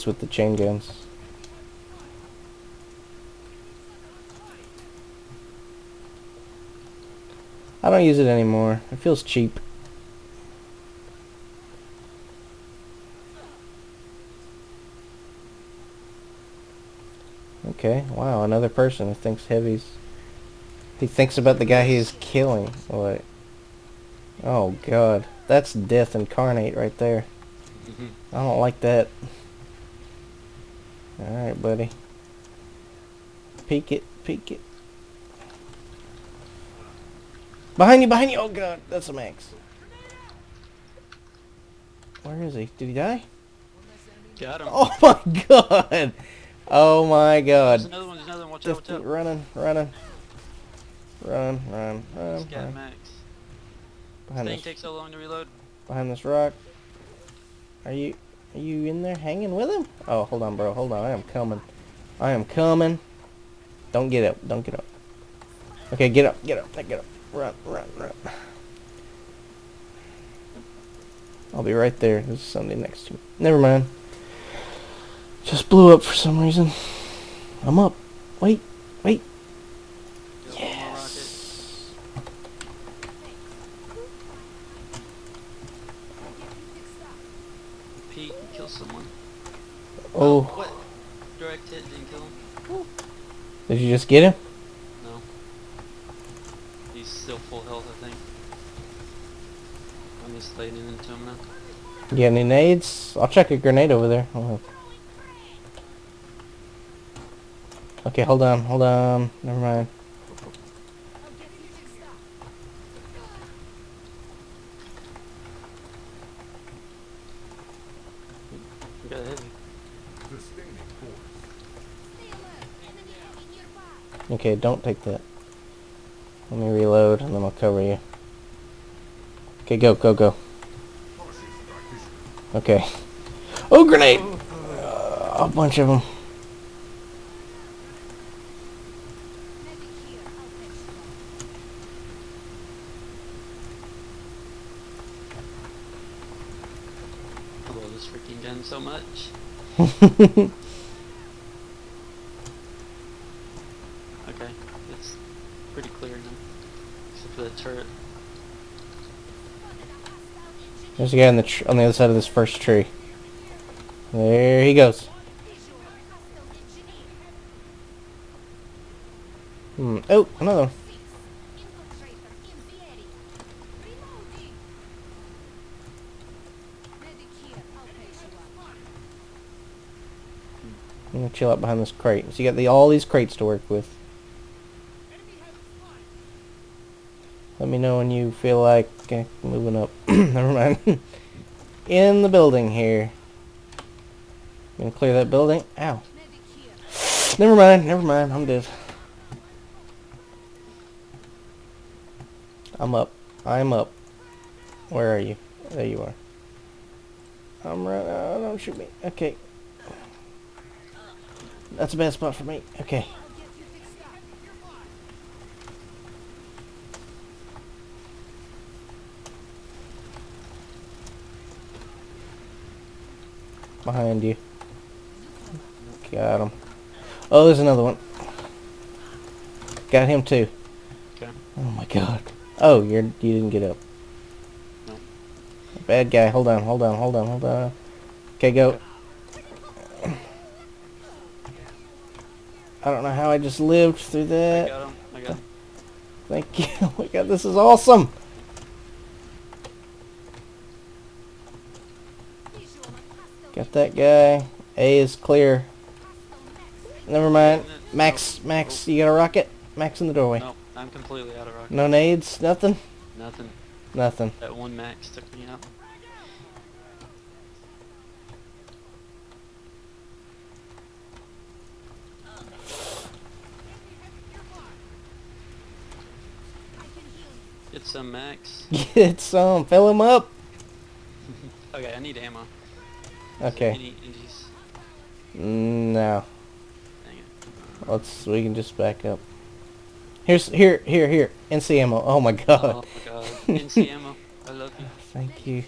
with the chain guns. I don't use it anymore. It feels cheap. Okay, wow, another person who thinks heavies. He thinks about the guy he's killing. What? Oh god, that's death incarnate right there. I don't like that. Alright, buddy. Peek it, peek it. Behind you, behind you! Oh god, that's a max. Where is he? Did he die? Got him. Oh my god! Oh my god. There's another one, watch out, watch out. Running, running. Run. He's got max. Behind Thing this, takes so long to reload. behind this rock. Are you in there hanging with him? Oh, hold on, bro. Hold on. I am coming. I am coming. Don't get up. Don't get up. Okay, get up. Get up. Get up. Run. I'll be right there. There's somebody next to me. Never mind. Just blew up for some reason. I'm up. Wait. Yes. Pete, kill someone. Oh. What? Direct hit didn't kill him? Did you just get him? No. He's still full health, I think. I'm just laying into him now. You got any nades? I'll check a grenade over there. Oh. Okay, hold on. Never mind. We got a heavy. Okay, don't take that. Let me reload and then I'll cover you. Okay, go. Okay. Oh, grenade! A bunch of them. I love this freaking gun so much. Okay, it's pretty clear now. Except for the turret. There's a guy on the other side of this first tree. There he goes. Oh, another one. I'm gonna chill out behind this crate. So you got all these crates to work with. Let me know when you feel like moving up. Never mind. In the building here. Gonna clear that building. Ow. Never mind. I'm dead. I'm up. Where are you? There you are. I'm running. Oh, don't shoot me. Okay. That's a bad spot for me. Okay. Behind you. Got him. Oh, there's another one. Got him too. Okay. Oh my god. Oh, you didn't get up. No. Bad guy. Hold on. Okay, go. I don't know how I just lived through that. I got him. Thank you. Oh my god, this is awesome. Got that guy. A is clear. Never mind. Max, you got a rocket? Max in the doorway. No, I'm completely out of rocket. No nades? Nothing? Nothing. That one max took me out. Get some max. Get some. Fill him up. Okay, I need ammo. Okay. Any indies? No. Dang it. We can just back up. Here. NC ammo. Oh my god. Oh my god. NC ammo. I love you. Thank you.